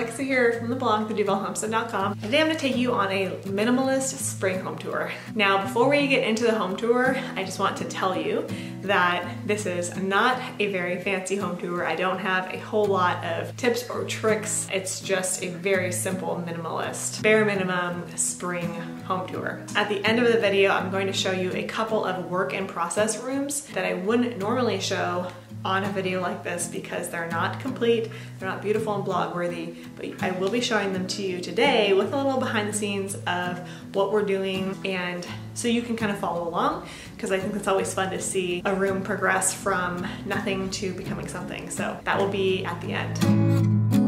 Alexa here from the blog, theduvalhomestead.com. Today I'm going to take you on a minimalist spring home tour. Now, before we get into the home tour, I just want to tell you that this is not a very fancy home tour. I don't have a whole lot of tips or tricks. It's just a very simple minimalist, bare minimum spring home tour. At the end of the video, I'm going to show you a couple of work in process rooms that I wouldn't normally show on a video like this because they're not complete, they're not beautiful and blog worthy, but I will be showing them to you today with a little behind the scenes of what we're doing, and so you can kind of follow along, because I think it's always fun to see a room progress from nothing to becoming something. So that will be at the end.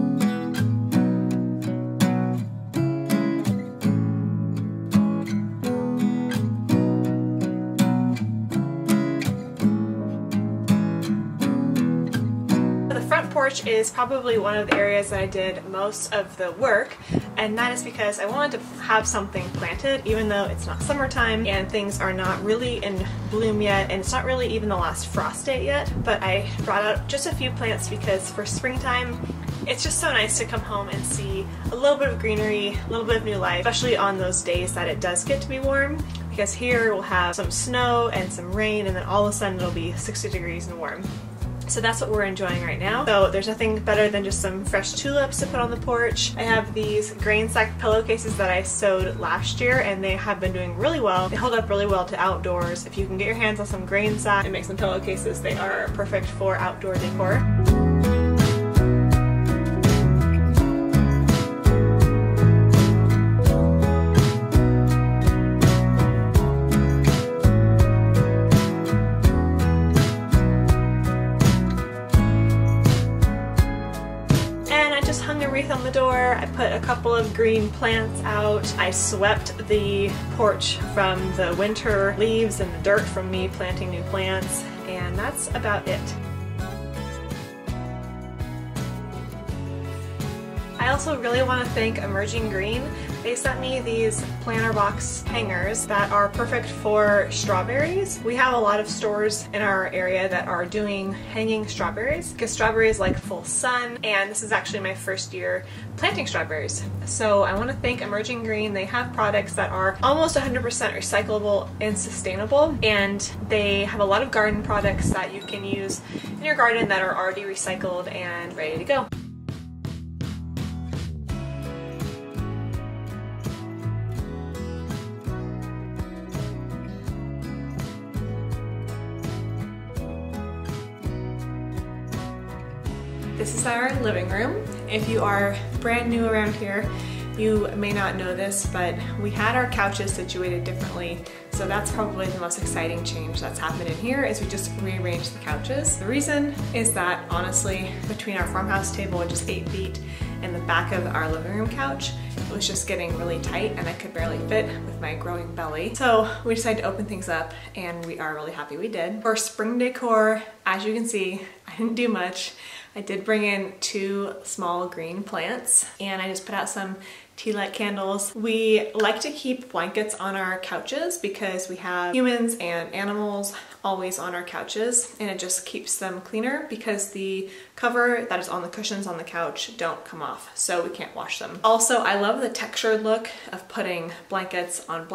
Porch is probably one of the areas that I did most of the work, and that is because I wanted to have something planted even though it's not summertime and things are not really in bloom yet, and it's not really even the last frost date yet. But I brought out just a few plants because for springtime it's just so nice to come home and see a little bit of greenery, a little bit of new life, especially on those days that it does get to be warm, because here we'll have some snow and some rain and then all of a sudden it'll be 60 degrees and warm. So that's what we're enjoying right now. So there's nothing better than just some fresh tulips to put on the porch. I have these grain sack pillowcases that I sewed last year and they have been doing really well. They hold up really well to outdoors. If you can get your hands on some grain sack and make some pillowcases, they are perfect for outdoor decor. Hung a wreath on the door. I put a couple of green plants out. I swept the porch from the winter leaves and the dirt from me planting new plants, and that's about it. I also really want to thank Emerging Green. They sent me these planter box hangers that are perfect for strawberries. We have a lot of stores in our area that are doing hanging strawberries because strawberries like full sun, and this is actually my first year planting strawberries. So I want to thank Emerging Green. They have products that are almost 100% recyclable and sustainable, and they have a lot of garden products that you can use in your garden that are already recycled and ready to go. This is our living room. If you are brand new around here, you may not know this, but we had our couches situated differently. So that's probably the most exciting change that's happened in here, is we just rearranged the couches. The reason is that honestly, between our farmhouse table, which is 8 feet, and the back of our living room couch, it was just getting really tight and I could barely fit with my growing belly. So we decided to open things up, and we are really happy we did. For spring decor, as you can see, I didn't do much. I did bring in 2 small green plants, and I just put out some tea light candles. We like to keep blankets on our couches because we have humans and animals always on our couches, and it just keeps them cleaner because the cover that is on the cushions on the couch don't come off, so we can't wash them. Also, I love the textured look of putting blankets on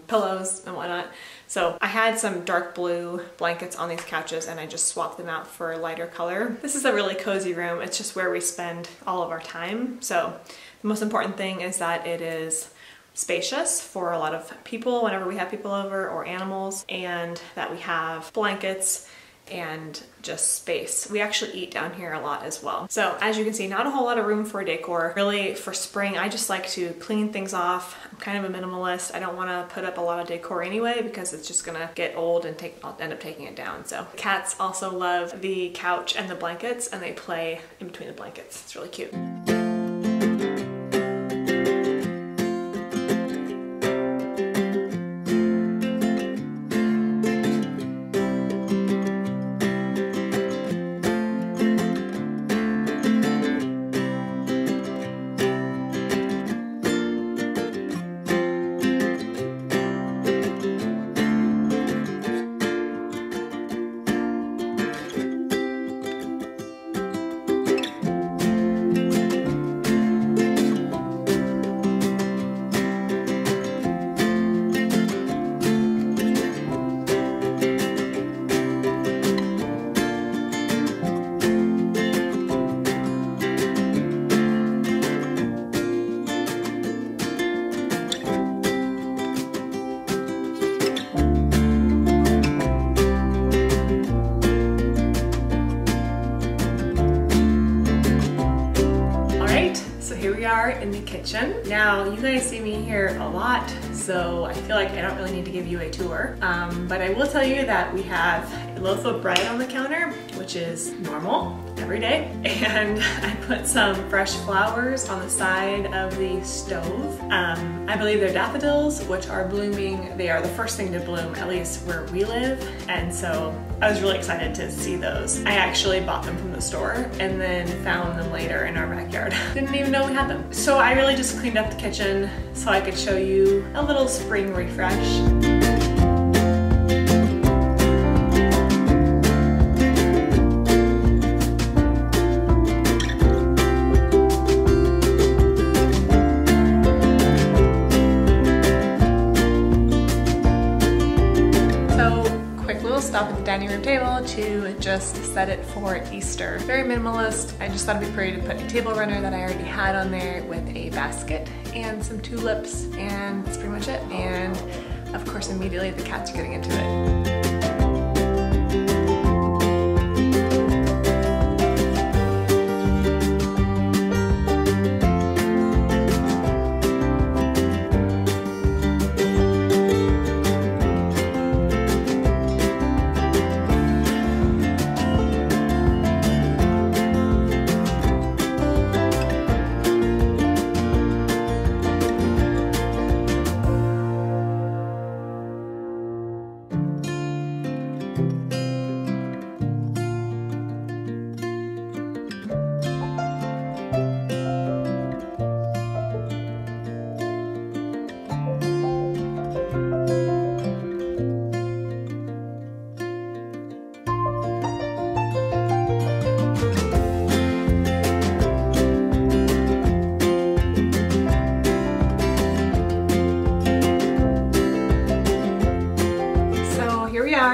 pillows and whatnot. So I had some dark blue blankets on these couches and I just swapped them out for a lighter color. This is a really cozy room. It's just where we spend all of our time. So the most important thing is that it is spacious for a lot of people whenever we have people over or animals, and that we have blankets and just space. We actually eat down here a lot as well. So as you can see, not a whole lot of room for decor. Really, for spring, I just like to clean things off. I'm kind of a minimalist. I don't want to put up a lot of decor anyway because it's just gonna get old and I'll end up taking it down. So cats also love the couch and the blankets, and they play in between the blankets. It's really cute. we are in the kitchen. Now, you guys see me here a lot, so I feel like I don't really need to give you a tour. But I will tell you that we have a loaf of bread on the counter, which is normal every day. And I put some fresh flowers on the side of the stove. I believe they're daffodils, which are blooming. They are the first thing to bloom, at least where we live. And so I was really excited to see those. I actually bought them from the store and then found them later in our backyard. Didn't even know we had them. So I really just cleaned up the kitchen so I could show you a little spring refresh. Stop at the dining room table to just set it for Easter. Very minimalist. I just thought it'd be pretty to put a table runner that I already had on there with a basket and some tulips, and that's pretty much it. And of course, immediately the cats are getting into it.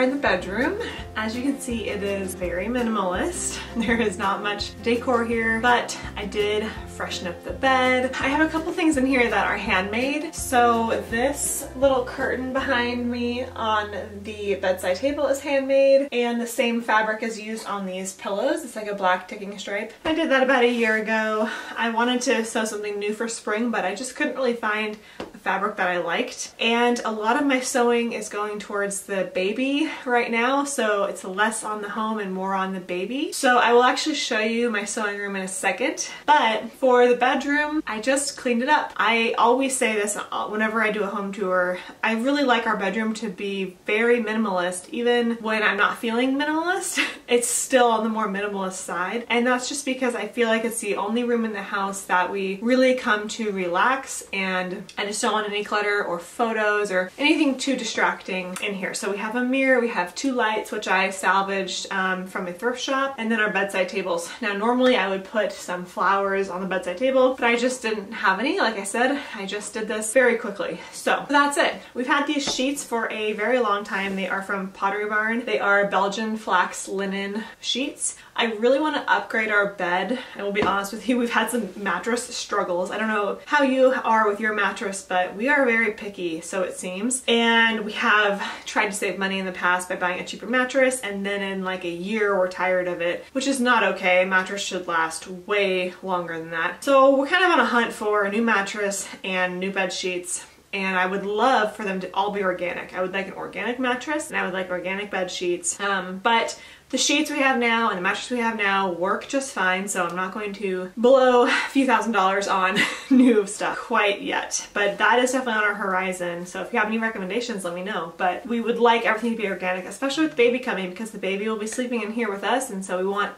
In the bedroom. As you can see, it is very minimalist. There is not much decor here, but I did freshen up the bed. I have a couple things in here that are handmade. So this little curtain behind me on the bedside table is handmade, and the same fabric is used on these pillows. It's like a black ticking stripe. I did that about a year ago. I wanted to sew something new for spring, but I just couldn't really find a fabric that I liked. And a lot of my sewing is going towards the baby right now, so it's less on the home and more on the baby. So I will actually show you my sewing room in a second, but for the bedroom, I just cleaned it up. I always say this whenever I do a home tour. I really like our bedroom to be very minimalist. Even when I'm not feeling minimalist, it's still on the more minimalist side. And that's just because I feel like it's the only room in the house that we really come to relax, and I just don't want any clutter or photos or anything too distracting in here. So we have a mirror, we have two lights, which I salvaged from a thrift shop, and then our bedside tables. Now normally I would put some flowers on the bedside table, but I just didn't have any. Like I said, I just did this very quickly. So that's it. We've had these sheets for a very long time. They are from Pottery Barn. They are Belgian flax linen sheets. I really want to upgrade our bed. I will be honest with you, we've had some mattress struggles. I don't know how you are with your mattress, but we are very picky, so it seems. And we have tried to save money in the past by buying a cheaper mattress, and then in like a year we're tired of it, which is not okay. A mattress should last way longer than that. So we're kind of on a hunt for a new mattress and new bed sheets. And I would love for them to all be organic. I would like an organic mattress, and I would like organic bed sheets. But the sheets we have now and the mattress we have now work just fine, so I'm not going to blow a few $1,000s on new stuff quite yet. But that is definitely on our horizon, so if you have any recommendations, let me know. But we would like everything to be organic, especially with the baby coming, because the baby will be sleeping in here with us, and so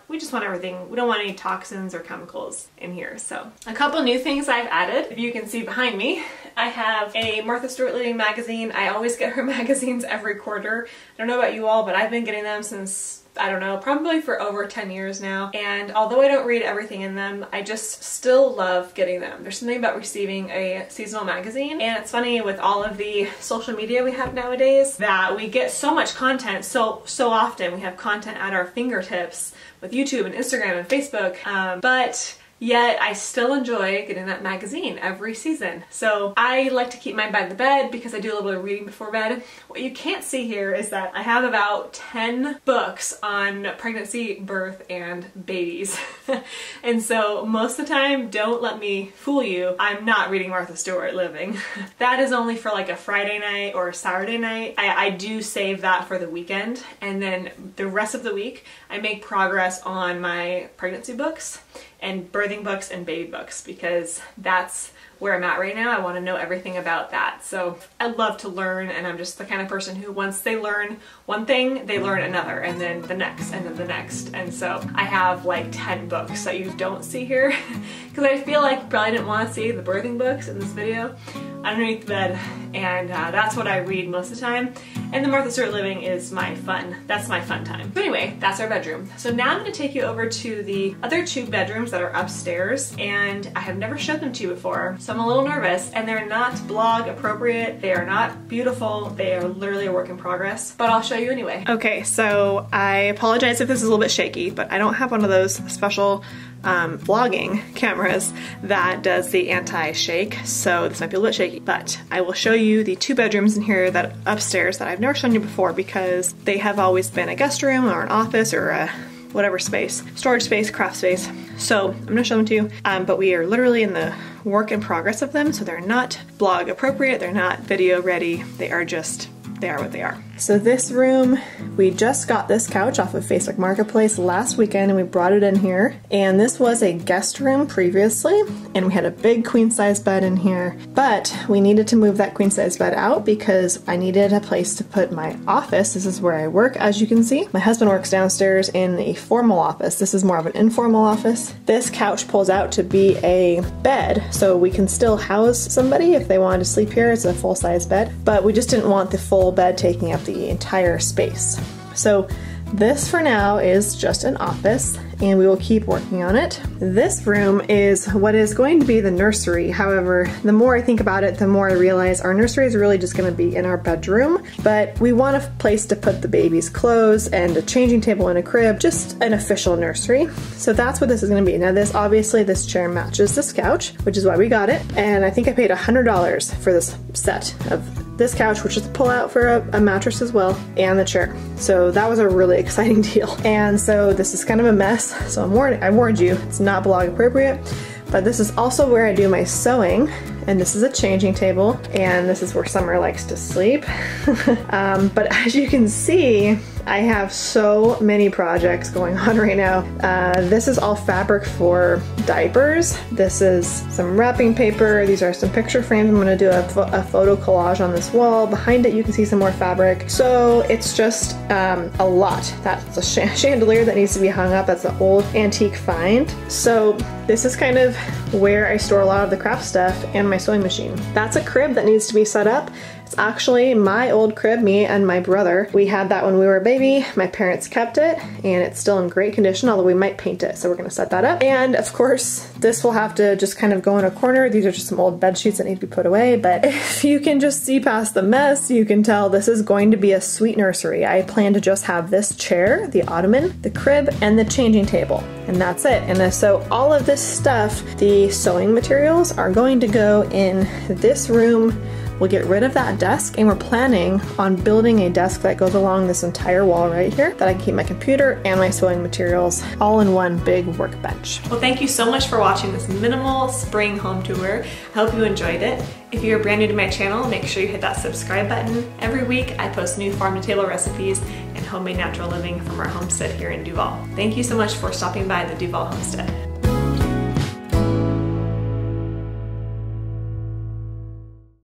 we just want everything. We don't want any toxins or chemicals in here. So a couple new things I've added. If you can see behind me, I have a Martha Stewart Living magazine. I always get her magazines every quarter. I don't know about you all, but I've been getting them since, I don't know, probably for over 10 years now. And although I don't read everything in them, I just still love getting them. There's something about receiving a seasonal magazine. And it's funny with all of the social media we have nowadays that we get so much content so often. We have content at our fingertips with YouTube and Instagram and Facebook. But Yet I still enjoy getting that magazine every season. So I like to keep mine by the bed because I do a little bit of reading before bed. What you can't see here is that I have about 10 books on pregnancy, birth, and babies. And so most of the time, don't let me fool you, I'm not reading Martha Stewart Living. That is only for like a Friday night or a Saturday night. I do save that for the weekend, and then the rest of the week I make progress on my pregnancy books and birthing books and baby books, because that's where I'm at right now. I want to know everything about that. So I love to learn, and I'm just the kind of person who once they learn one thing, they learn another, and then the next, and then the next. And so I have like 10 books that you don't see here because I feel like you probably didn't want to see the birthing books in this video underneath the bed, and that's what I read most of the time. And the Martha Stewart Living is my fun. That's my fun time. But anyway, that's our bedroom. So now I'm going to take you over to the other 2 bedrooms that are upstairs, and I have never showed them to you before. So I'm a little nervous, and they're not blog appropriate. They are not beautiful. They are literally a work in progress, but I'll show you anyway. Okay, so I apologize if this is a little bit shaky, but I don't have one of those special vlogging cameras that does the anti-shake, so this might be a little bit shaky, but I will show you the 2 bedrooms in here that upstairs that I've never shown you before, because they have always been a guest room or an office or a whatever space, storage space, craft space. So I'm gonna show them to you, but we are literally in the work in progress of them, so they're not blog appropriate, they're not video ready, they are what they are. So this room, we just got this couch off of Facebook Marketplace last weekend, and we brought it in here. And this was a guest room previously, and we had a big queen size bed in here, but we needed to move that queen size bed out because I needed a place to put my office. This is where I work, as you can see. My husband works downstairs in a formal office. This is more of an informal office. This couch pulls out to be a bed, so we can still house somebody if they wanted to sleep here. It's a full size bed, but we just didn't want the full bed taking up the entire space. So this for now is just an office, and we will keep working on it. This room is what is going to be the nursery. However, the more I think about it, the more I realize our nursery is really just going to be in our bedroom, but we want a place to put the baby's clothes and a changing table and a crib, just an official nursery. So that's what this is going to be. Now this, obviously this chair matches this couch, which is why we got it, and I think I paid $100 for this set of this couch, which is a pull out for a mattress as well, and the chair. So that was a really exciting deal. And so this is kind of a mess, so I warned you, it's not blog appropriate, but this is also where I do my sewing, and this is a changing table, and this is where Summer likes to sleep. But as you can see, I have so many projects going on right now. This is all fabric for diapers. This is some wrapping paper. These are some picture frames. I'm gonna do a photo collage on this wall. Behind it, you can see some more fabric. So it's just a lot. That's a chandelier that needs to be hung up. That's an old antique find. So this is kind of where I store a lot of the craft stuff and my sewing machine. That's a crib that needs to be set up. It's actually my old crib, me and my brother. We had that when we were a baby. My parents kept it, and it's still in great condition, although we might paint it, so we're gonna set that up. And of course, this will have to just kind of go in a corner. These are just some old bed sheets that need to be put away, but if you can just see past the mess, you can tell this is going to be a sweet nursery. I plan to just have this chair, the ottoman, the crib, and the changing table, and that's it. And so all of this stuff, the sewing materials, are going to go in this room. We'll get rid of that desk, and we're planning on building a desk that goes along this entire wall right here that I can keep my computer and my sewing materials all in one big workbench. Well, thank you so much for watching this minimal spring home tour. I hope you enjoyed it. If you're brand new to my channel, make sure you hit that subscribe button. Every week I post new farm to table recipes and homemade natural living from our homestead here in Duval. Thank you so much for stopping by the Duval Homestead.